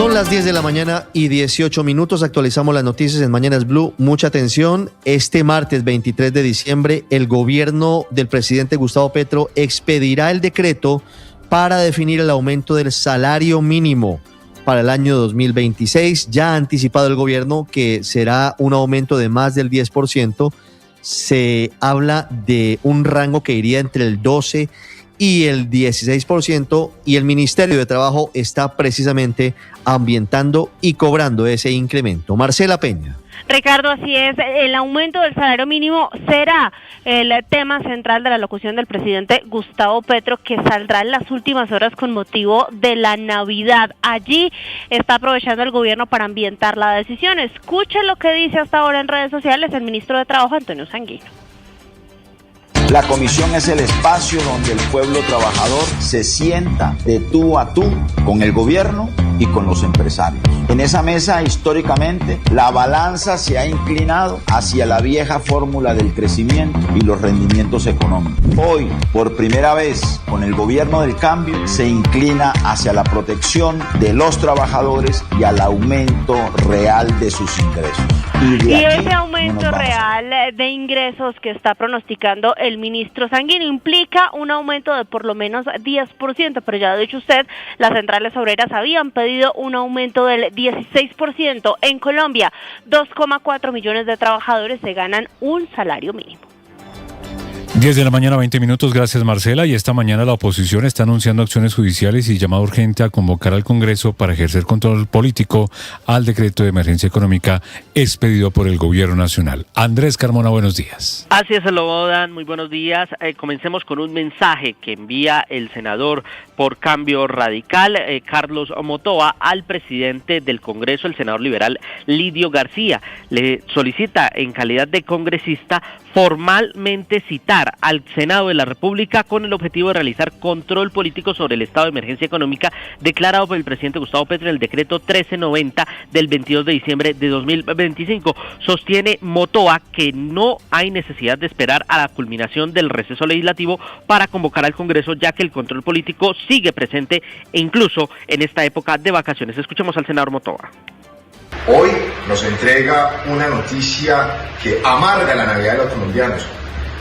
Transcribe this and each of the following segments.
Son las 10 de la mañana y 18 minutos. Actualizamos las noticias en Mañanas Blue. Mucha atención. Este martes 23 de diciembre, el gobierno del presidente Gustavo Petro expedirá el decreto para definir el aumento del salario mínimo para el año 2026. Ya ha anticipado el gobierno que será un aumento de más del 10%. Se habla de un rango que iría entre el 12% y el 16%, y el Ministerio de Trabajo está precisamente ambientando y cobrando ese incremento. Marcela Peña. Ricardo, así es, el aumento del salario mínimo será el tema central de la locución del presidente Gustavo Petro, que saldrá en las últimas horas con motivo de la Navidad. Allí está aprovechando el gobierno para ambientar la decisión. Escuchen lo que dice hasta ahora en redes sociales el ministro de Trabajo, Antonio Sanguino. La comisión es el espacio donde el pueblo trabajador se sienta de tú a tú con el gobierno y con los empresarios. En esa mesa, históricamente, la balanza se ha inclinado hacia la vieja fórmula del crecimiento y los rendimientos económicos. Hoy, por primera vez, con el gobierno del cambio, se inclina hacia la protección de los trabajadores y al aumento real de sus ingresos. Y ese aumento real de ingresos que está pronosticando el ministro Sanguino implica un aumento de por lo menos 10%, pero ya ha dicho usted, las centrales obreras habían pedido un aumento del 16%. En Colombia, 2,4 millones de trabajadores se ganan un salario mínimo. 10 de la mañana, 20 minutos. Gracias, Marcela. Y esta mañana la oposición está anunciando acciones judiciales y llamado urgente a convocar al Congreso para ejercer control político al decreto de emergencia económica expedido por el Gobierno Nacional. Andrés Carmona, buenos días. Así es, Lobodan, muy buenos días. Comencemos con un mensaje que envía el senador por Cambio Radical, Carlos Motoa, al presidente del Congreso, el senador liberal Lidio García. Le solicita, en calidad de congresista, formalmente citar al Senado de la República con el objetivo de realizar control político sobre el estado de emergencia económica declarado por el presidente Gustavo Petro en el decreto 1390 del 22 de diciembre de 2025. Sostiene Motoa que no hay necesidad de esperar a la culminación del receso legislativo para convocar al Congreso, ya que el control político sigue presente e incluso en esta época de vacaciones. Escuchemos al senador Motoa. Hoy nos entrega una noticia que amarga la Navidad de los colombianos,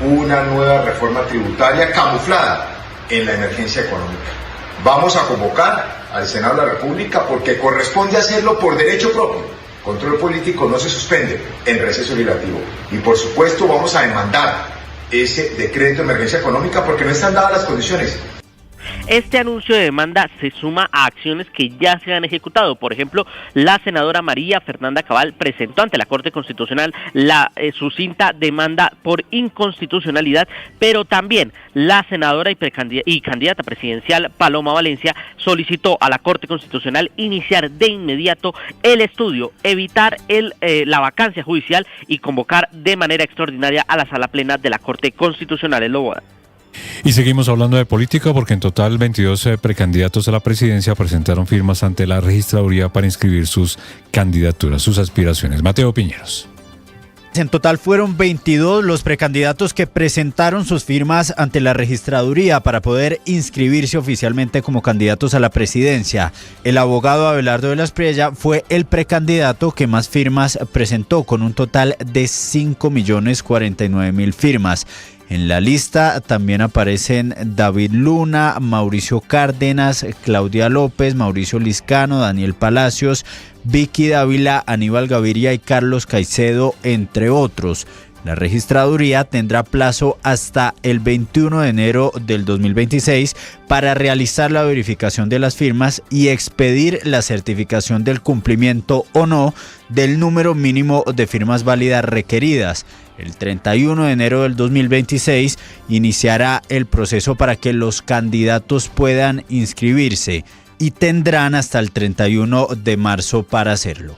una nueva reforma tributaria camuflada en la emergencia económica. Vamos a convocar al Senado de la República porque corresponde hacerlo por derecho propio. Control político no se suspende en receso legislativo. Y por supuesto vamos a demandar ese decreto de emergencia económica porque no están dadas las condiciones. Este anuncio de demanda se suma a acciones que ya se han ejecutado. Por ejemplo, la senadora María Fernanda Cabal presentó ante la Corte Constitucional la sucinta demanda por inconstitucionalidad, pero también la senadora y candidata presidencial Paloma Valencia solicitó a la Corte Constitucional iniciar de inmediato el estudio, evitar la vacancia judicial y convocar de manera extraordinaria a la Sala Plena de la Corte Constitucional en Loboda. Y seguimos hablando de política porque en total 22 precandidatos a la presidencia presentaron firmas ante la registraduría para inscribir sus candidaturas, sus aspiraciones. Mateo Piñeros. En total fueron 22 los precandidatos que presentaron sus firmas ante la registraduría para poder inscribirse oficialmente como candidatos a la presidencia. El abogado Abelardo de la Espriella fue el precandidato que más firmas presentó, con un total de 5.049.000 firmas. En la lista también aparecen David Luna, Mauricio Cárdenas, Claudia López, Mauricio Liscano, Daniel Palacios, Vicky Dávila, Aníbal Gaviria y Carlos Caicedo, entre otros. La registraduría tendrá plazo hasta el 21 de enero del 2026 para realizar la verificación de las firmas y expedir la certificación del cumplimiento o no del número mínimo de firmas válidas requeridas. El 31 de enero del 2026 iniciará el proceso para que los candidatos puedan inscribirse y tendrán hasta el 31 de marzo para hacerlo.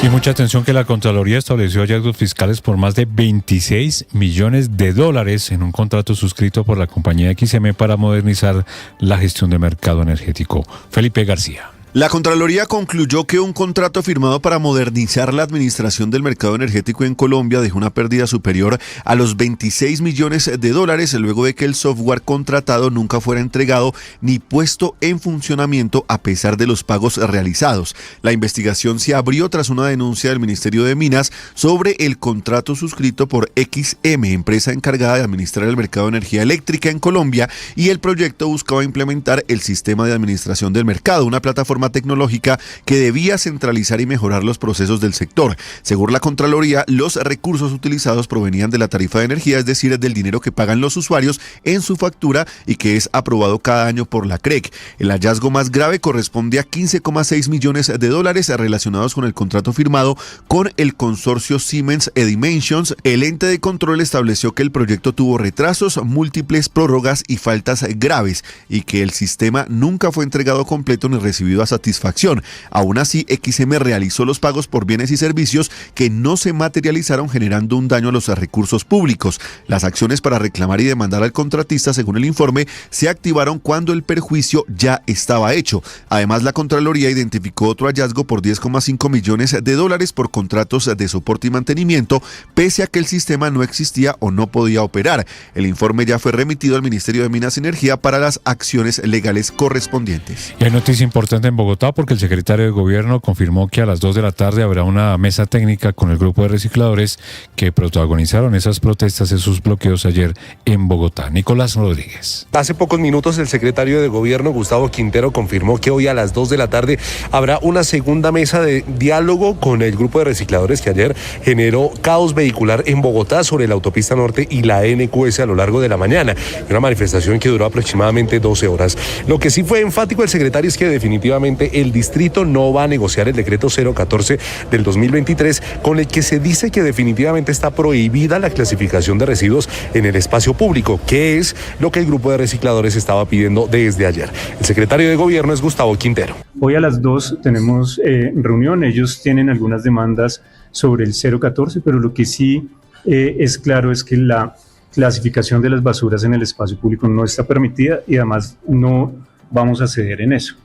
Y mucha atención que la Contraloría estableció hallazgos fiscales por más de 26 millones de dólares en un contrato suscrito por la compañía XM para modernizar la gestión del mercado energético. Felipe García. La Contraloría concluyó que un contrato firmado para modernizar la administración del mercado energético en Colombia dejó una pérdida superior a los 26 millones de dólares luego de que el software contratado nunca fuera entregado ni puesto en funcionamiento a pesar de los pagos realizados. La investigación se abrió tras una denuncia del Ministerio de Minas sobre el contrato suscrito por XM, empresa encargada de administrar el mercado de energía eléctrica en Colombia, y el proyecto buscaba implementar el sistema de administración del mercado, una plataforma tecnológica que debía centralizar y mejorar los procesos del sector. Según la Contraloría, los recursos utilizados provenían de la tarifa de energía, es decir, del dinero que pagan los usuarios en su factura y que es aprobado cada año por la CREC. El hallazgo más grave corresponde a 15,6 millones de dólares relacionados con el contrato firmado con el consorcio Siemens Edimensions. El ente de control estableció que el proyecto tuvo retrasos, múltiples prórrogas y faltas graves y que el sistema nunca fue entregado completo ni recibido a satisfacción. Aún así, XM realizó los pagos por bienes y servicios que no se materializaron, generando un daño a los recursos públicos. Las acciones para reclamar y demandar al contratista, según el informe, se activaron cuando el perjuicio ya estaba hecho. Además, la Contraloría identificó otro hallazgo por 10,5 millones de dólares por contratos de soporte y mantenimiento, pese a que el sistema no existía o no podía operar. El informe ya fue remitido al Ministerio de Minas y Energía para las acciones legales correspondientes. Y hay noticia importante en Bogotá porque el secretario de Gobierno confirmó que a las 2 de la tarde habrá una mesa técnica con el grupo de recicladores que protagonizaron esas protestas, esos bloqueos ayer en Bogotá. Nicolás Rodríguez. Hace pocos minutos el secretario de Gobierno, Gustavo Quintero, confirmó que hoy a las 2 de la tarde habrá una segunda mesa de diálogo con el grupo de recicladores que ayer generó caos vehicular en Bogotá sobre la autopista norte y la NQS a lo largo de la mañana. Una manifestación que duró aproximadamente 12 horas. Lo que sí fue enfático el secretario es que definitivamente el distrito no va a negociar el decreto 014 del 2023, con el que se dice que definitivamente está prohibida la clasificación de residuos en el espacio público, que es lo que el grupo de recicladores estaba pidiendo desde ayer. El secretario de Gobierno es Gustavo Quintero. Hoy a las 2 tenemos reunión. Ellos tienen algunas demandas sobre el 014, pero lo que sí es claro es que la clasificación de las basuras en el espacio público no está permitida y además no vamos a ceder en eso.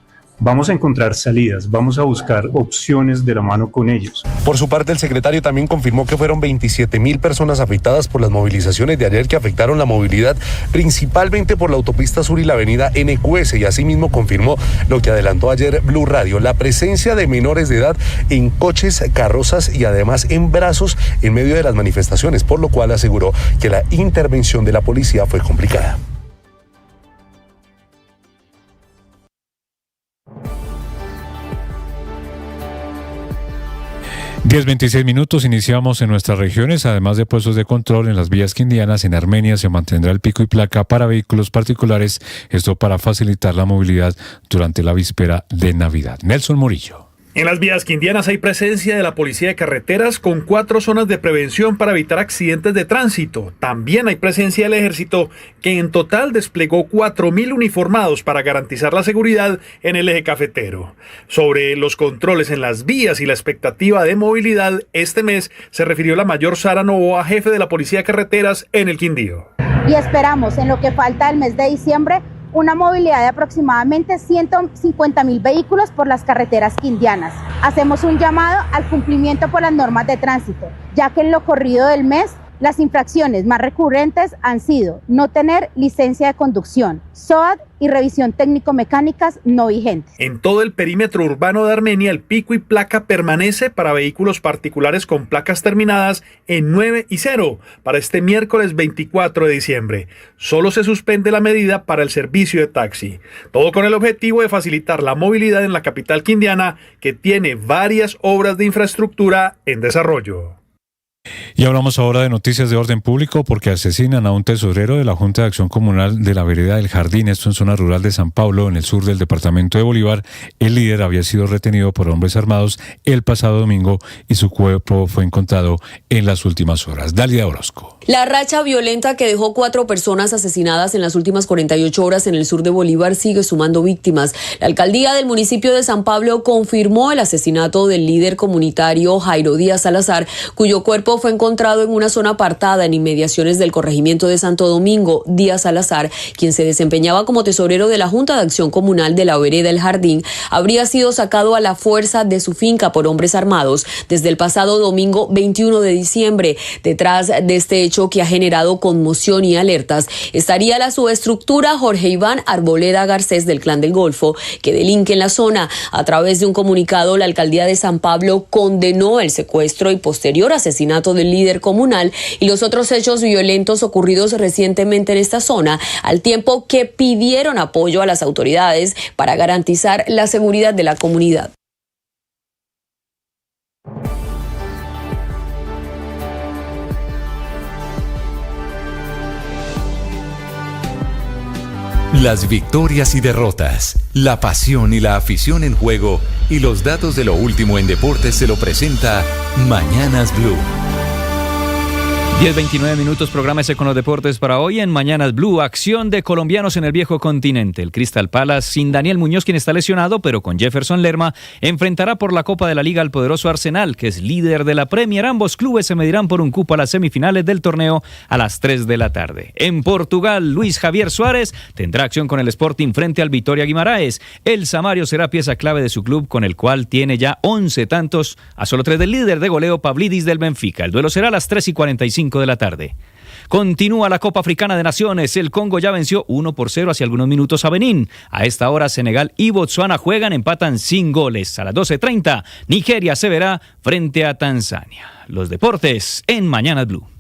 Vamos a encontrar salidas, vamos a buscar opciones de la mano con ellos. Por su parte, el secretario también confirmó que fueron 27,000 personas afectadas por las movilizaciones de ayer que afectaron la movilidad, principalmente por la autopista sur y la avenida NQS, y asimismo confirmó lo que adelantó ayer Blue Radio, la presencia de menores de edad en coches, carrozas y además en brazos en medio de las manifestaciones, por lo cual aseguró que la intervención de la policía fue complicada. 10:26 minutos, iniciamos en nuestras regiones. Además de puestos de control en las vías quindianas, en Armenia se mantendrá el pico y placa para vehículos particulares, esto para facilitar la movilidad durante la víspera de Navidad. Nelson Murillo. En las vías quindianas hay presencia de la Policía de Carreteras con 4 zonas de prevención para evitar accidentes de tránsito. También hay presencia del Ejército, que en total desplegó 4.000 uniformados para garantizar la seguridad en el eje cafetero. Sobre los controles en las vías y la expectativa de movilidad, este mes se refirió la mayor Sara Novoa, jefe de la Policía de Carreteras en el Quindío. Y esperamos en lo que falta del mes de diciembre una movilidad de aproximadamente 150.000 vehículos por las carreteras quindianas. Hacemos un llamado al cumplimiento por las normas de tránsito, ya que en lo corrido del mes las infracciones más recurrentes han sido no tener licencia de conducción, SOAT y revisión técnico-mecánicas no vigentes. En todo el perímetro urbano de Armenia, el pico y placa permanece para vehículos particulares con placas terminadas en 9 y 0 para este miércoles 24 de diciembre. Solo se suspende la medida para el servicio de taxi. Todo con el objetivo de facilitar la movilidad en la capital quindiana, que tiene varias obras de infraestructura en desarrollo. Y hablamos ahora de noticias de orden público porque asesinan a un tesorero de la Junta de Acción Comunal de la vereda del Jardín, esto en zona rural de San Pablo, en el sur del departamento de Bolívar. El líder había sido retenido por hombres armados el pasado domingo y su cuerpo fue encontrado en las últimas horas. Dalia Orozco. La racha violenta que dejó 4 personas asesinadas en las últimas 48 horas en el sur de Bolívar sigue sumando víctimas. La alcaldía del municipio de San Pablo confirmó el asesinato del líder comunitario Jairo Díaz Salazar, cuyo cuerpo cuerpo fue encontrado en una zona apartada en inmediaciones del corregimiento de Santo Domingo. Díaz Salazar, quien se desempeñaba como tesorero de la Junta de Acción Comunal de la vereda El Jardín, habría sido sacado a la fuerza de su finca por hombres armados desde el pasado domingo 21 de diciembre. Detrás de este hecho, que ha generado conmoción y alertas, estaría la subestructura Jorge Iván Arboleda Garcés del Clan del Golfo, que delinque en la zona. A través de un comunicado, la alcaldía de San Pablo condenó el secuestro y posterior asesinato del líder comunal y los otros hechos violentos ocurridos recientemente en esta zona, al tiempo que pidieron apoyo a las autoridades para garantizar la seguridad de la comunidad. Las victorias y derrotas, la pasión y la afición en juego y los datos de lo último en deportes se lo presenta Mañanas Blue. 10:29 minutos, prográmese con los deportes para hoy en Mañanas Blue. Acción de colombianos en el viejo continente. El Crystal Palace, sin Daniel Muñoz, quien está lesionado, pero con Jefferson Lerma, enfrentará por la Copa de la Liga al poderoso Arsenal, que es líder de la Premier. Ambos clubes se medirán por un cupo a las semifinales del torneo a las 3 de la tarde. En Portugal, Luis Javier Suárez tendrá acción con el Sporting frente al Vitória Guimaraes. El Samario será pieza clave de su club, con el cual tiene ya 11 tantos, a solo 3 del líder de goleo Pavlidis del Benfica. El duelo será a las 3:45 de la tarde. Continúa la Copa Africana de Naciones. El Congo ya venció 1-0 hace algunos minutos a Benín. A esta hora Senegal y Botsuana juegan, empatan sin goles. A las 12:30 Nigeria se verá frente a Tanzania. Los deportes en Mañanas Blue.